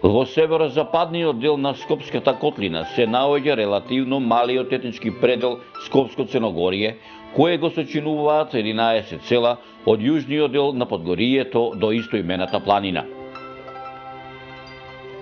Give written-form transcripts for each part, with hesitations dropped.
Во северозападниот дел на Скопската котлина се наоѓа релативно малиот етнички предел Скопско Црногорие, кое го сочинуваат 11 села од јужниот дел на Подгорието до истоимената планина.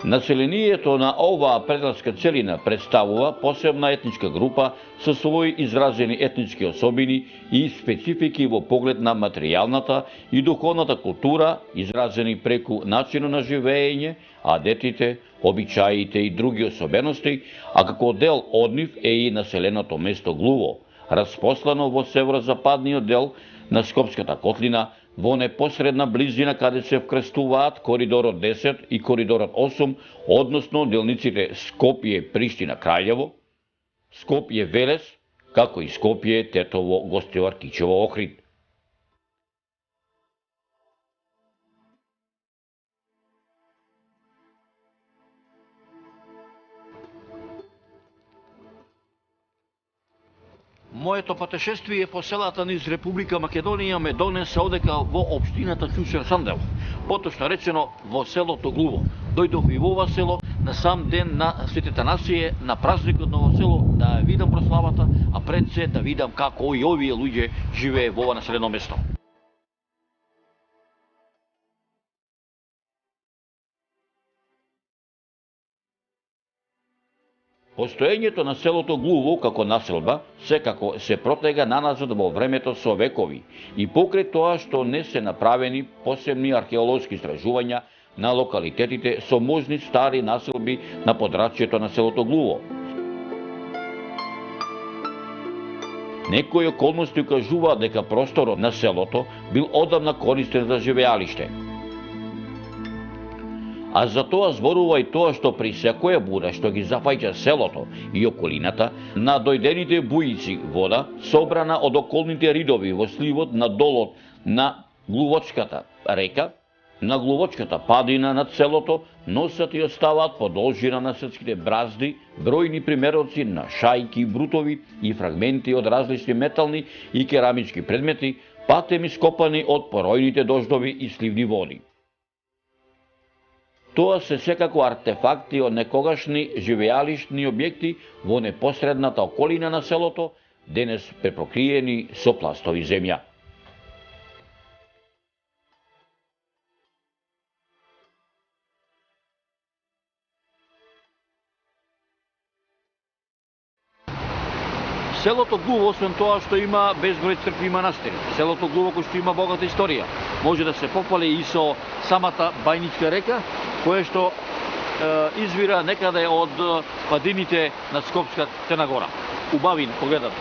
Населението на оваа пределска целина представува посебна етничка група со своји изразени етнички особини и специфики во поглед на материјалната и духовната култура, изразени преку начинот на живење, адетите, обичаите и други особености, а како дел од нив е и населеното место Глуво, распослано во северозападниот дел на Скопската котлина, во непосредна близина каде се вкрстуваат коридорот 10 и коридорот 8, односно делниците Скопје-Приштина-Краљево, Скопје-Велес, како и Скопје-Тетово-Гостивар-Кичево-Охрид. Моето патешествие по селата низ Република Македонија ме донесе одека во општината Ќучер Сандел, поточно речено во селото Глуво. Дојдов и во ова село на сам ден на Светите Насие, на празникот на ова село, да видам прославата, а пред се да видам како и овие луѓе живее во ова населено место. Постоењето на селото Глуво како населба секако се протега наназад во времето со векови и покрај тоа што не се направени посебни археолошки истражувања на локалитетите со можни стари населби на подрачјето на селото Глуво. Некои околности укажуваат дека просторот на селото бил одамна користен за живеалиште. А за тоа зборува и тоа што при секоја буда што ги зафаќа селото и околината, на дојдените бујици вода, собрана од околните ридови во сливот на долот на Глувочката река, на Глувочката падина над селото, носат и оставаат по должина на српските бразди бројни примероци на шајки, брутови и фрагменти од различни метални и керамички предмети, патем ископани од поројните дождови и сливни води. Тоа се секако артефакти од некогашни живеалишни објекти во непосредната околина на селото, денес препокриени со пластови земја. Селото Глуво, освен тоа што има безброј цркви и манастири, селото Глуво кој што има богата историја, може да се попали и со самата Бајничка река, кое што извира некаде од падините на Скопска Црна Гора. Убави погледат.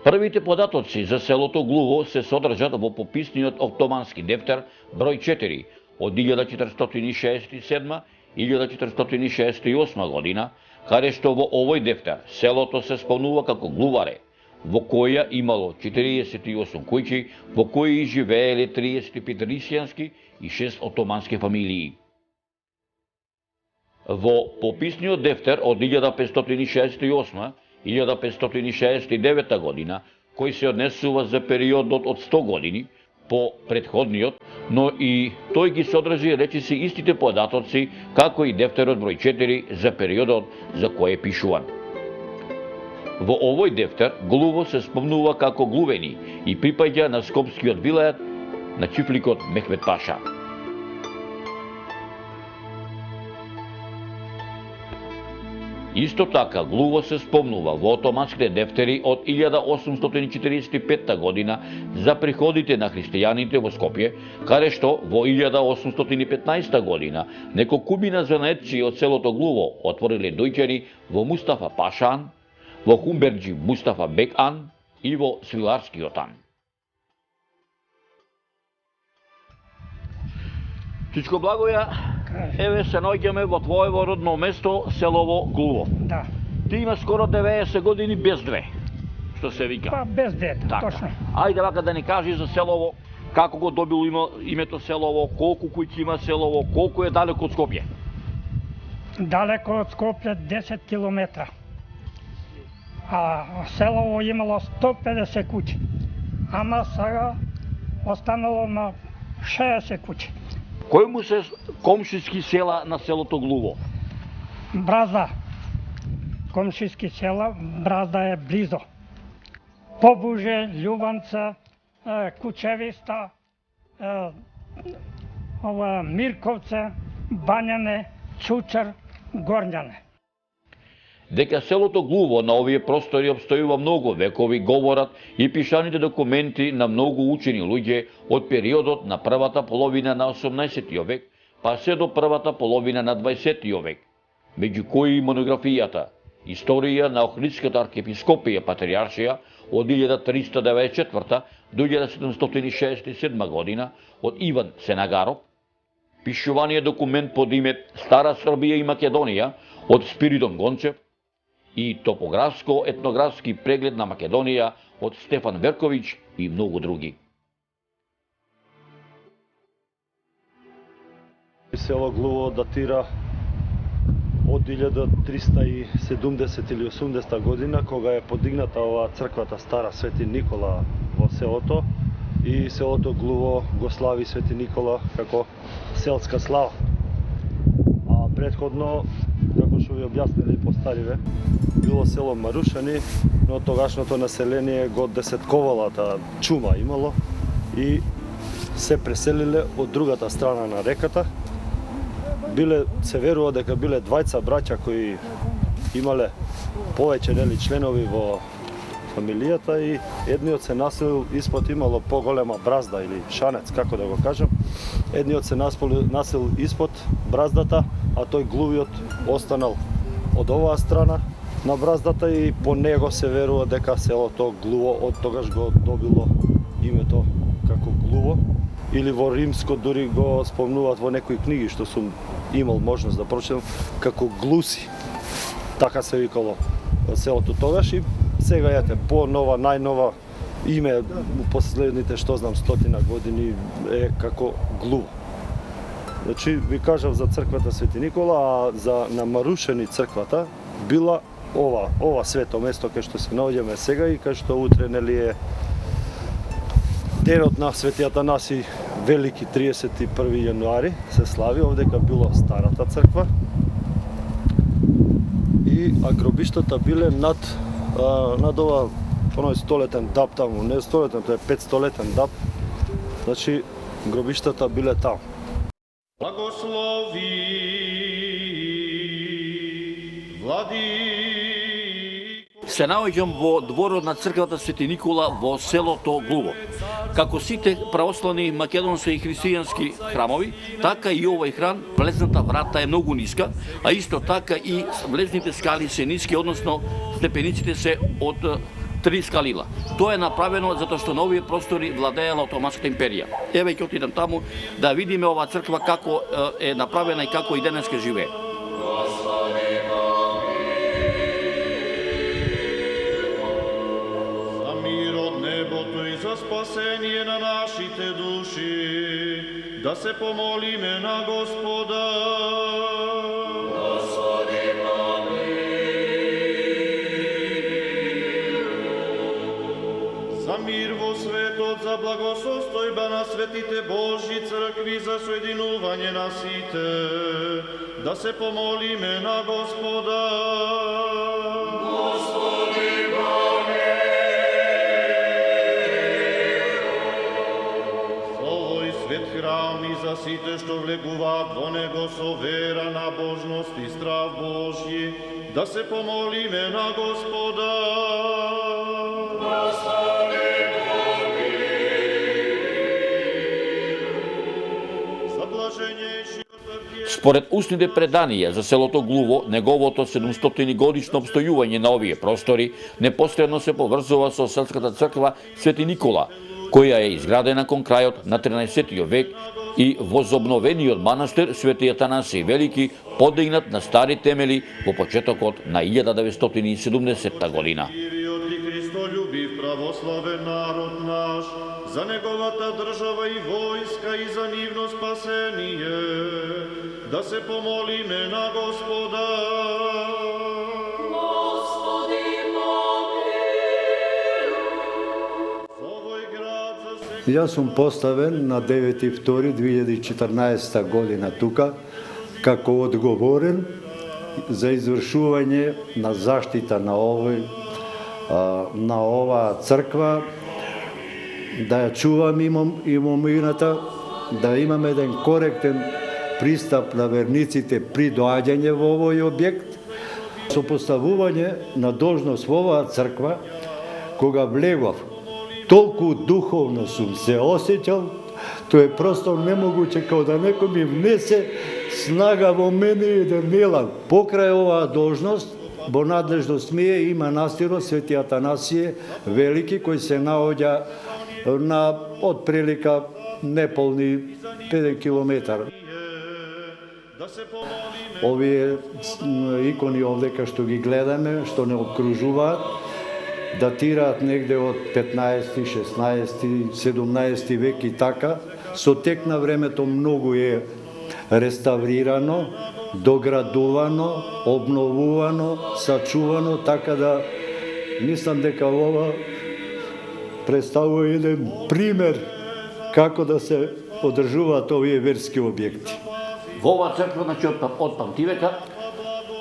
Првите податоци за селото Глуво се содржат во пописниот оттомански дефтер број 4 од 1467-1468 година, каде што во овој дефтер селото се спомнува како Глуваре, во која имало 48 куќи, во кои живееле 35 рисијански и 6 отомански фамилии. Во пописниот дефтер од 1568-1569 година, кој се однесува за периодот од 100 години, по предходниот, но и тој ги содржи речиси истите податоци, како и дефтерот број 4 за периодот за кој е пишуван. Во овој дефтер Глуво се спомнува како Глувени и припаѓа на скопскиот вилајат на чифликот Мехмет Паша. Исто така Глуво се спомнува во отоманските дефтери од 1845 година за приходите на христијаните во Скопје, каде што во 1815 година неколкумина занаетчи од селото Глуво отвориле дојќари во Мустафа Пашан, во Хумберџи Мустафа Бек Ан и во Свиларскиот Ан. Чичко Благоја, еве се наоѓаме во твоево родно место, селово Глуво. Да. Ти има скоро 90 години без две, што се вика. Па без две, точно. Ајде вака да ни кажи за селово, како го добило името селово, колку куќи има селово, колку е далеко од Скопје? Далеко од Скопје 10 километра. А селово имало 150 куќи. ама сега останало на 60 куќи. Кои му се комшиски села на селото Глуво? Бразда, комшиски села, Бразда е близо. Побуже, Љубанца, Кучевиста, Мирковце, Бањане, Чучар, Горњане. Дека селото Глуво на овие простори обстојува многу векови говорат и пишаните документи на многу учени луѓе од периодот на првата половина на 18 век, па се до првата половина на 20 век, меѓу кои монографијата Историја на Охридската архиепископија Патриаршија од 1394 до 1767 година од Иван Сенагаров, пишуваниот документ под име Стара Србија и Македонија од Спиридон Гончев и топографско-етнографски преглед на Македонија од Стефан Верковиќ и многу други. Село Глуво датира од 1370 или 80 година, кога е подигната оваа црквата Стара Свети Никола во селото, и селото Глуво го слави Свети Никола како селска слава. А претходно, како што ви објаснили постариве, било село Марушани, но тогашното население го десетковала таа чума имало и се преселиле од другата страна на реката. Се верува дека биле двајца браќа кои имале повеќе членови во фамилијата и едниот се населил испод, имало поголема бразда или шанец, како да го кажам. Едниот се населил испод браздата, а тој Глувиот останал од оваа страна на браздата и по него се верува дека селото Глуво од тогаш го добило името како Глуво, или во римско дури го спомнуваат во некои книги што сум имал можност да прочитам како Глуси. Така се викало селото тогаш и сега ете по нова, најнова име у последните што знам 100 години е како Глуво. Значи ви кажав за црквата Свети Никола, а за на Марушени црквата била ова свето место кај што се наоѓаме сега и кај што утре нели е денот на Свети Атанаси Велики, 31 јануари се слави, овдека било старата црква и гробиштата биле над ова оној столетен даб таму, не столетен, тоа е 500-летен даб, значи гробиштата биле таму. Благослови Влади. Се наоѓам во дворот на црквата Свети Никола во селото Глуво. Како сите православни македонски и христијански храмови, така и овој храм, влезната врата е многу ниска, а исто така и влезните скали се ниски, односно степениците се од 3 скалила. Тоа е направено затоа што на овие простори владеела Отоманската империја. Еве ќе отидам таму да видиме оваа црква како е направена и како и денеска живее. За спасение на нашите души, да се помолиме на Господа. Господи, за мир во светот, за благосостојба на светите Божји цркви, за соединување на сите, да се помолиме на Господа. Господи, храм и за сите што влегуваат во него со вера, набожност и страв Божји, да се помолиме на Господа. Господи, за блаженејшиот архиерей. Според устните преданија за селото Глуво, неговото 700 годишно обстојување на овие простори непосредно се поврзува со селската црква Свети Никола, која е изградена кон крајот на 13 век и возобновениот манастир Свети Атанаси Велики подигнат на стари темели во почетокот на 1970 година. Христољубив православен народ наш, за неговата држава и војска и за нивно спасение, да се помолиме на Господа. Господи, помилуј. Јас сум поставен на 9.2.2014 година тука како одговорен за извршување на заштита на оваа црква, да ја чувам имамината, да имаме еден коректен пристап на верниците при доаѓање во овој објект. Со поставување на должност во оваа црква, кога влегов, толку духовно сум се осеќал, тоа е просто немогуче, као да некој ми внесе снага во мене и еден елан. Покрај оваа должност, во надлежност ми е и манастирот Свети Атанасије Велики, кој се наоѓа на отприлика неполни 1 километар. Овие икони овдека што ги гледаме, што не окружуваат, датираат негде од 15, 16, 17 век и така. Со тек на времето многу е реставрирано, доградувано, обновувано, сачувано, така да мислам дека ова представува еден пример како да се одржуваат овие верски објекти. Во оваа црква, значи од памтивека,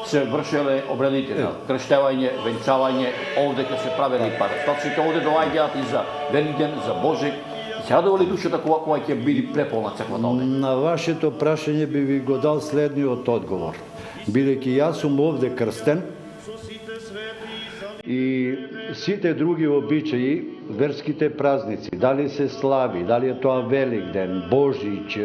се вршеле обредите на крштевање, венчавање, овдека се правели парастоците, овде доаѓаат и за Великден, за Божик. Се радува ли душата кога ќе биде преполна црквата овде? На вашето прашање би ви го дал следниот одговор. Бидејќи јас сум овде крстен и сите други обичаи, верските празници, дали се слави, дали е тоа Великден, Божич,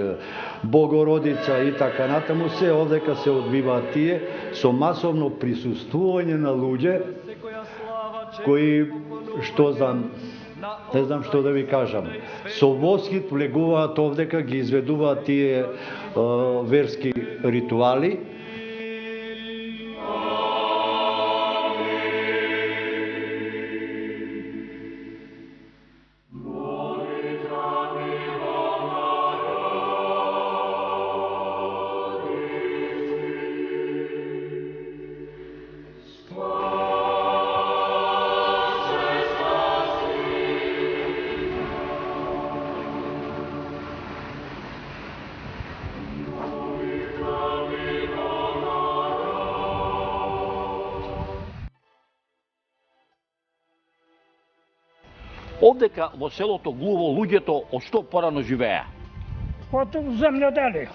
Богородица и така натаму, се овдека се одвиваат тие со масовно присуствување на луѓе кои, не знам што да ви кажам, со восхит влегуваат овдека, ги изведуваат тие верски ритуали. Овдека во селото Глуво луѓето од што порано живеа? Од земјоделие.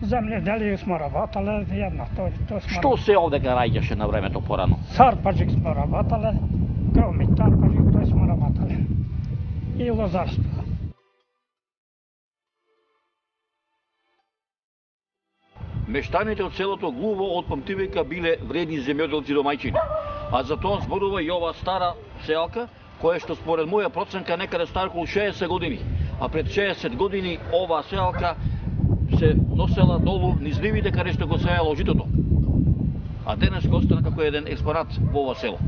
Земјоделие сме работале, една, тоа сме. Што се овдека раѓаше на времето порано? Сарпаджик сме работале, громит тарпаджик, тоа сме работале. И лозарство. Мештаните од селото Глуво од памтивека биле вредни земјоделци домајчини, а за тоа зборува и ова стара селка, која што според моја проценка некаде стар околу 60 години, а пред 60 години оваа селка се носела долу низ нивите каде што го сеело житото. А денес го остана како еден експонат во ова село.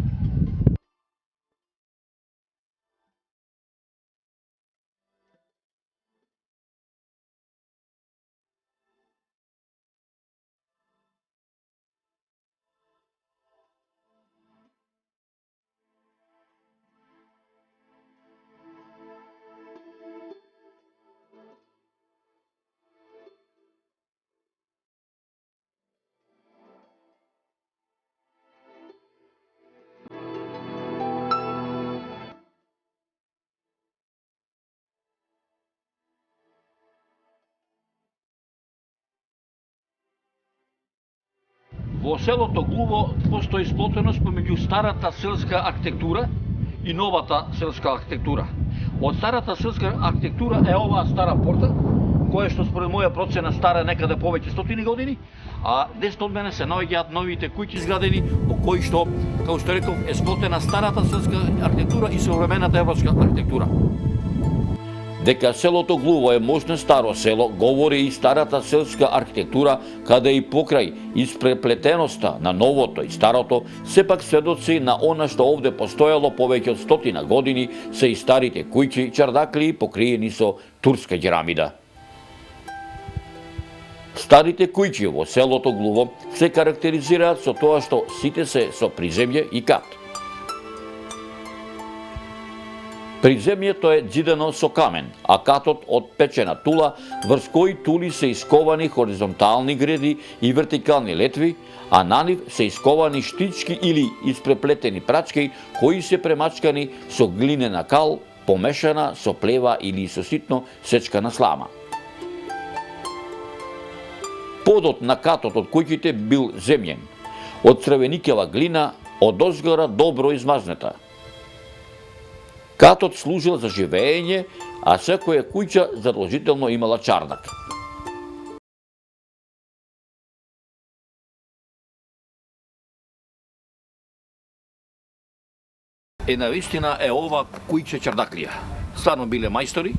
Во селото Глуво постои сплотеност помеѓу старата селска архитектура и новата селска архитектура. Од старата селска архитектура е оваа стара порта, која што според моја процена стара некаде повеќе стотини години, а десно од мене се наоѓаат новите куќи изградени, во кои што, како што реков, е сплотена старата селска архитектура и современата европска архитектура. Дека селото Глуво е мощно старо село, говори и старата селска архитектура, каде и покрај испреплетеноста на новото и старото, сепак сведоци на она што овде постоело повеќе од 100 години се и старите куќи, чардакли покриени со турска керамида. Старите куќи во селото Глуво се карактеризираат со тоа што сите се со приземје и кат. Приземјето е ѕидено со камен, а катот од печена тула, врз кои тули се исковани хоризонтални греди и вертикални летви, а на нив се исковани штички или испреплетени прачки кои се премачкани со глинена кал, помешана со плева или со ситно сечкана слама. Подот на катот од куќите бил земјен, од црвеникела глина, од озгора добро измазнета. Катот служил за живење, а секоја куќа задолжително имала чардак. Навистина е ова кујче чардаклија. Стварно биле мајстори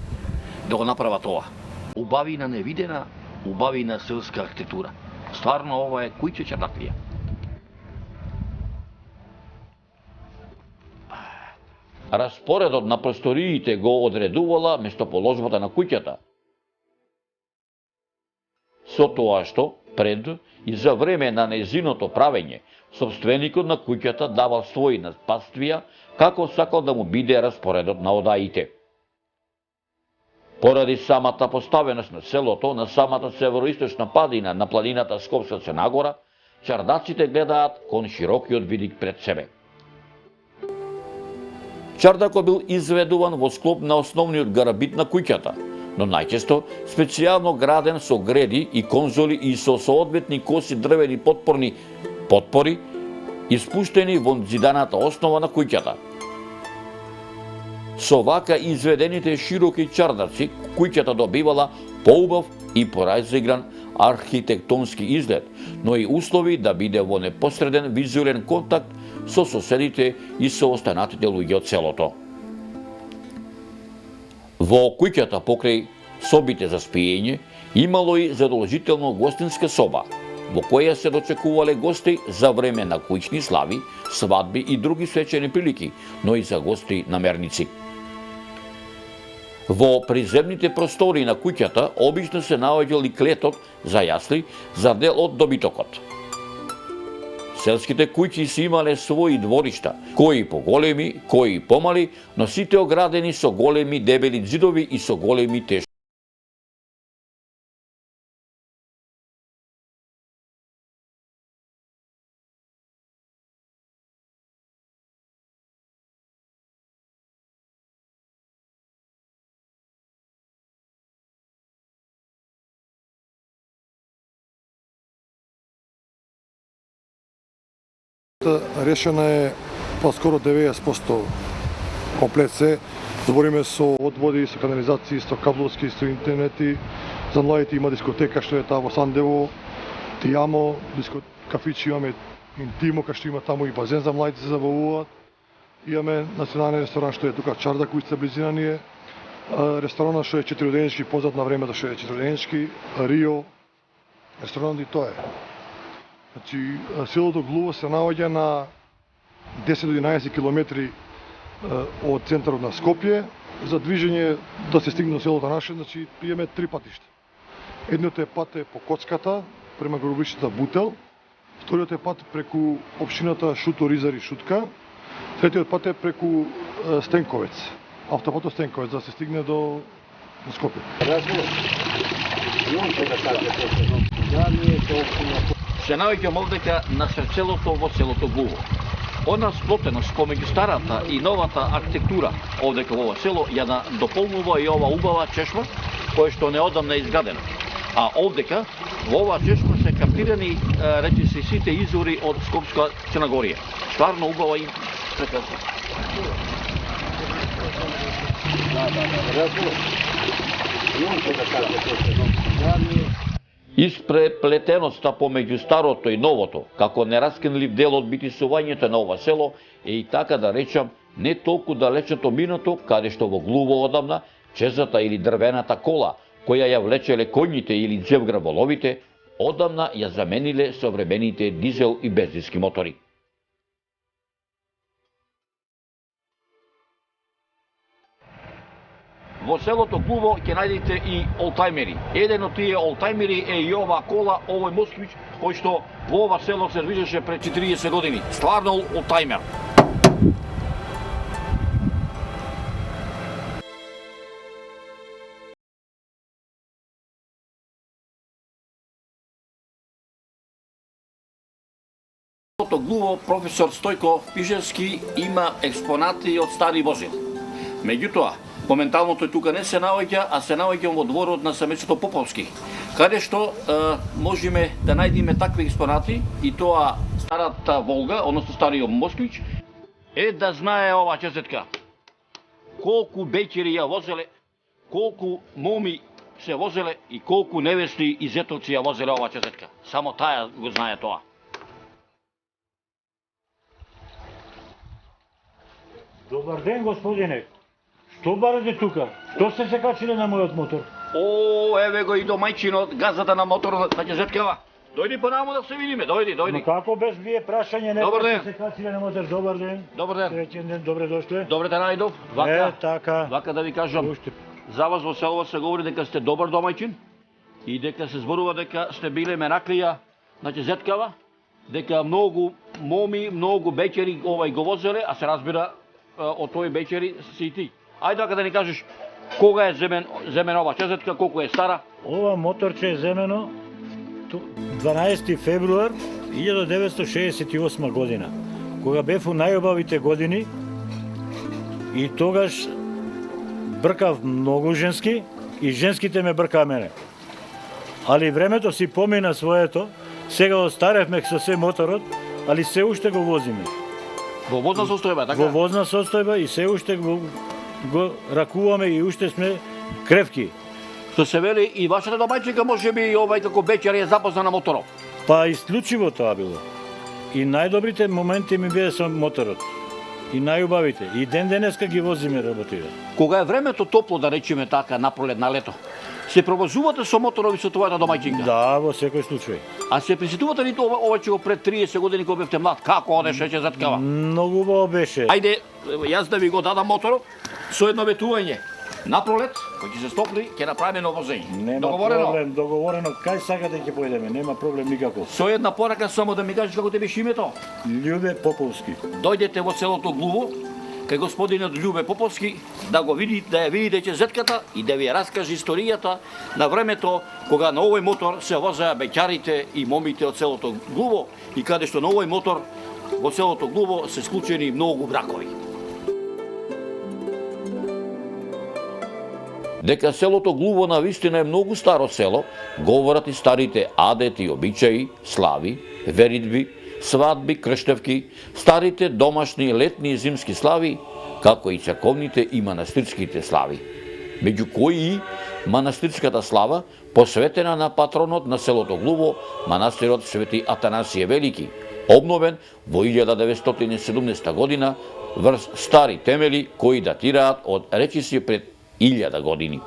да го направат ова. Убавина невидена, убавина селска архитектура. Стварно ова е кујче чардаклија. Распоредот на просториите го одредувала местоположбата на куќата. Со тоа што, пред и за време на незиното правење, собственикот на куќата давал своји напатствија како сакал да му биде распоредот на одаите. Поради самата поставеност на селото, на самата североисточна падина на планината Скопска Црна Гора, чардаците гледаат кон широкиот видик пред себе. Чардакот бил изведуван во склоп на основниот гарабит на куќата, но најчесто специјално граден со греди и конзоли и со соодветни коси дрвени потпори, испуштени во зиданата основа на куќата. Со вака изведените широки чардаци, куќата добивала поубав и поразигран архитектонски изглед, но и услови да биде во непосреден визуелен контакт со соседите и со останатите луѓе од селото. Во куќата покрај собите за спиење имало и задолжително гостинска соба, во која се дочекувале гости за време на куќни слави, свадби и други свечени прилики, но и за гости намерници. Во приземните простори на куќата обично се наоѓал и клетот за јасли за дел од добитокот. Селските куќи си имале своји дворишта, кои поголеми, кои помали, но сите оградени со големи дебели ѕидови и со големи тешки. Решена е поскоро 90% комплет се. Збориме со одводи, со канализации, со кабловски, со интернети. За младите има дискотека што е таа во Сандево, Тиамо, кафичи имаме Интимо, кај што има таму и базен за младите се забавуваат. Имаме национален ресторан што е тука Чардак, кој се близина ни е. Ресторанот што е 4-денешки, познат на времето што е 4-денешки, Рио. Ресторанот и тоа е. Значи, селото Глуво се наоѓа на 10 до 11 километри од центарот на Скопје. За движење да се стигне до селото наше, значи, имаме 3 патишта. Едниот е пат е по Коцката, према гробишната Бутел. Вториот е пат преку општината Шутор, Изари, Шутка. Третиот пат е преку Стенковец, автопатот Стенковец, да се стигне до Скопје. Се наоѓам овдека на срцелото во селото Глуво. Она сплотеност помеѓу старата и новата архитектура овдека во ова село ја дополнува и ова убава чешма, која што неодамна е изградена. А овдека во оваа чешма се каптирани речи се сите извори од Скопска Црнагорија. Стварно убава и прекрасно. Испреплетеноста помеѓу старото и новото, како нераскинлив дел од битисувањето на ова село, е и така да речам не толку далечното минато, каде што во Глуво одамна чезата или дрвената кола, која ја влечеле коњите или џевграволовите, одамна ја замениле современите дизел и бензински мотори. Во селото Глуво ќе најдете и олтајмери. Еден од тие олтајмери е и ова кола, овој Москвич, кој што во ова село се движеше пред 40 години. Стварно олтајмер. селото Глуво професор Стојко Пижевски има експонати од стари возила. Меѓутоа, моменталното тука не се наоѓа, а се наоѓа во дворот на семејството Поповски, каде што можеме да најдеме такви експонати и тоа старата Волга, односно стариот Москвич, да знае ова чесетка. Колку беќери ја возеле, колку моми се возеле и колку невести и зетовци ја возеле ова чесетка. Само таја го знае тоа. Добар ден, господине. Што барате тука? Што сте се качиле на мојот мотор? О, еве го и домајчинот, газата на моторот на чесеткава. Дојди понамо да се видиме, дојди. Но како без вие прашање не сте се качиле на мотор? Добар ден. Добар ден. Среќен ден, добре дошле. Добре те најдов. Така. Вака да ви кажам. За вас во село се говори дека сте добар домајчин и дека се зборува дека сте биле менаклија на чесеткава, дека многу моми, многу беќери го возеле, а се разбира од тој беќери си и ти. Ајде дека да ни кажеш кога е земен ова чесетка, колку е стара? Ова моторче е земено 12 февруар 1968 година, кога бев у најубавите години и тогаш бркав многу женски и женските ме бркаа мене. Али времето си помина своето, сега остаревме со се моторот, али се уште го возиме. Во возна состојба, така? Во возна состојба и се уште го ракуваме и уште сме кревки. Што се вели и вашата домајчинка можеби и како беќар е запозна на моторот. Па исклучиво тоа било. И најдобрите моменти ми беа со моторот. И најубавите. И ден денеска ги возиме работите. Кога е времето топло, да речеме така, напролет на лето, се провозувате со моторови со твојата домајчинка? Да, во секој случај. А се присетувате ли ова че го пред 30 години кога бевте млад? Како одеше чесеткава? Многу убаво беше. Ајде, јас да ви го дадам моторот со едно ветување. Напролет, кој ќе се стопли, ќе направиме ново возење. Нема проблем, договорено. Кај сакате ќе појдеме, нема проблем никако. Со една порака само да ми кажеш како те беше името? Љубе Поповски. Дојдете во селото Глуво, кај господинот Љубе Поповски, да го видите, да ја видите чесетката и да ви ја раскаже историјата на времето кога на овој мотор се возеа беќарите и момите од селото Глуво и каде што на овој мотор во селото Глуво се склучени многу бракови. Дека селото Глуво навистина е многу старо село, говорат и старите адети и обичаи, слави, веридби, свадби, крштевки, старите домашни, летни и зимски слави, како и црковните и манастирските слави. Меѓу кои манастирската слава посветена на патронот на селото Глуво, манастирот Свети Атанасије Велики, обновен во 1917 година врз стари темели кои датираат од речиси пред 1000 години.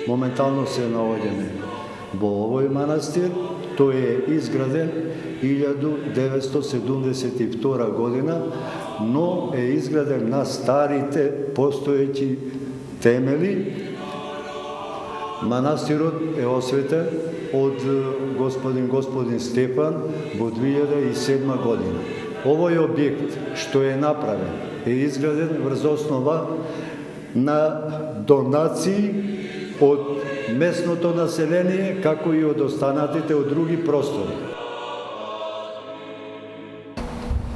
Моментално се наоѓаме во овој манастир. Тој е изграден 1972 година, но е изграден на старите постоеќи темели. Манастирот е осветен од господин Стефан во 2007 година. Овој објект што е направен е изграден врз основа на донации од местното население, како и од останатите од други простори.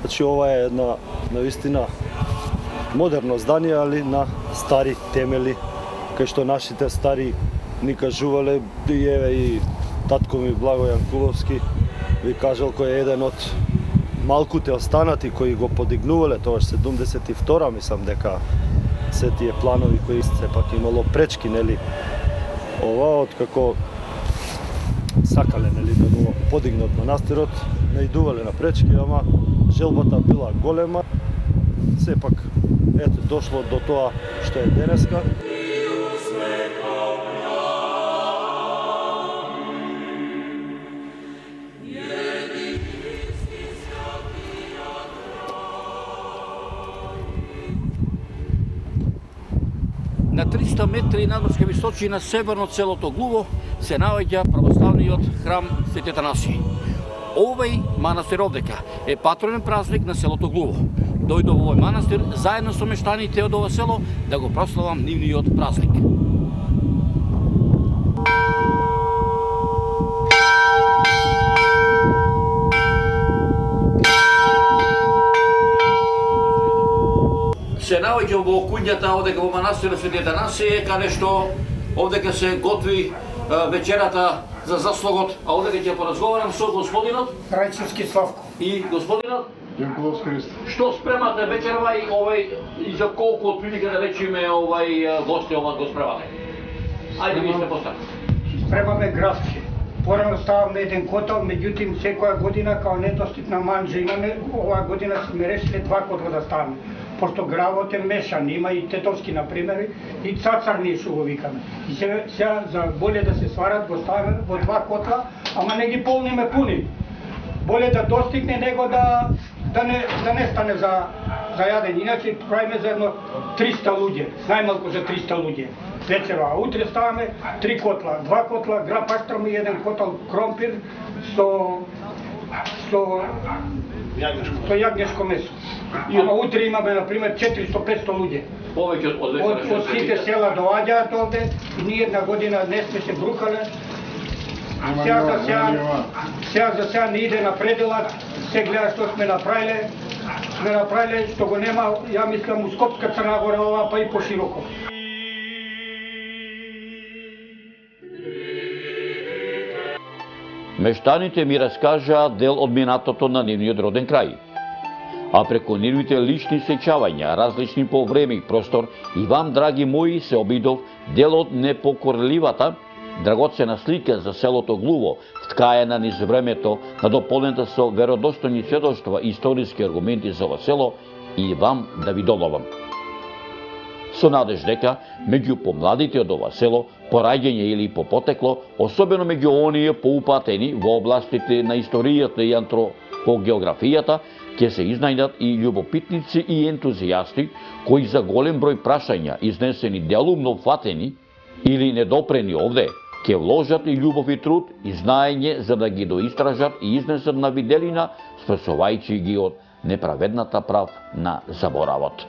Значи, ова е една навистина модерно здание, али на стари темели, кај што нашите стари ни кажувале, и еве и татко ми Благо Јанкуловски ви кажал кој е еден од малкуте останати кои го подигнувале, тоа 72-а, мислам дека се тие планови кои сепак имало пречки, нели, ова, откако сакале, нели, да го подигнат манастирот, наидувале на пречки, ама желбата била голема, сепак, ето, дошло до тоа што е денеска. 300 метри надморска височина северно од селото Глуво се наоѓа православниот храм Свети Атанасиј. Овој манастир овдека е патронен празник на селото Глуво. Дојдов во овој манастир заедно со мештаните од ова село да го прославам нивниот празник. Се наоѓам во куњата овдека во манастирот Свети Атанасиј, каде што овдека се готви вечерата за заслугот, а овдека ќе поразговарам со господинот Рајчевски Славко. и господинот Јанковски Христо. што спремате вечерва и за колку отприлика да речеме гости го спремате. Ајде ви се постар. Спремаме графче. Порано ставаме еден котел, меѓутим секоја година као недостиг на манџа имаме, оваа година сме решиле 2 котла да ставаме. Пошто гравот е мешан, има и тетовски, например, и цацарни што го викаме. И сега за боле да се сварат го ставаме во 2 котла, ама не ги полниме пуни. Боле да достигне него да не стане за јадење. Иначе правиме за едно 300 луѓе, најмалку за 300 луѓе. Вечера, а утре ставаме 3 котла, 2 котла граб паштрам и 1 котел кромпир со јагнешко месо. Ама утре имаме, например, 400-500 луѓе. Повеќе од Од сите села доаѓаат овде и ние една година не сме се брукале. Сега за сега не иде на пределат, се гледа што сме направиле, што го нема, ја мислам, у Скопска Црна Гора ова, па и пошироко. Мештаните ми раскажаа дел од минатото на нивниот роден крај. А преку нивните лични сеќавања, различни по време и простор, и вам, драги мои, се обидов дел од непокорливата, драгоцена слика за селото Глуво, вткаена низ времето, надополнета со веродостојни сведоштва и историски аргументи за ова село, и вам да ви доловам. Со надеж дека, меѓу помладите од ова село, по раѓање или по потекло, особено меѓу оние поупатени во областите на историјата и антропогеографијата, ќе се изнајдат и љубопитници и ентузијасти, кои за голем број прашања, изнесени делумно фатени или недопрени овде, ќе вложат и љубов и труд и знаење за да ги доистражат и изнесат на виделина, спасувајќи ги од неправедната прав на заборавот.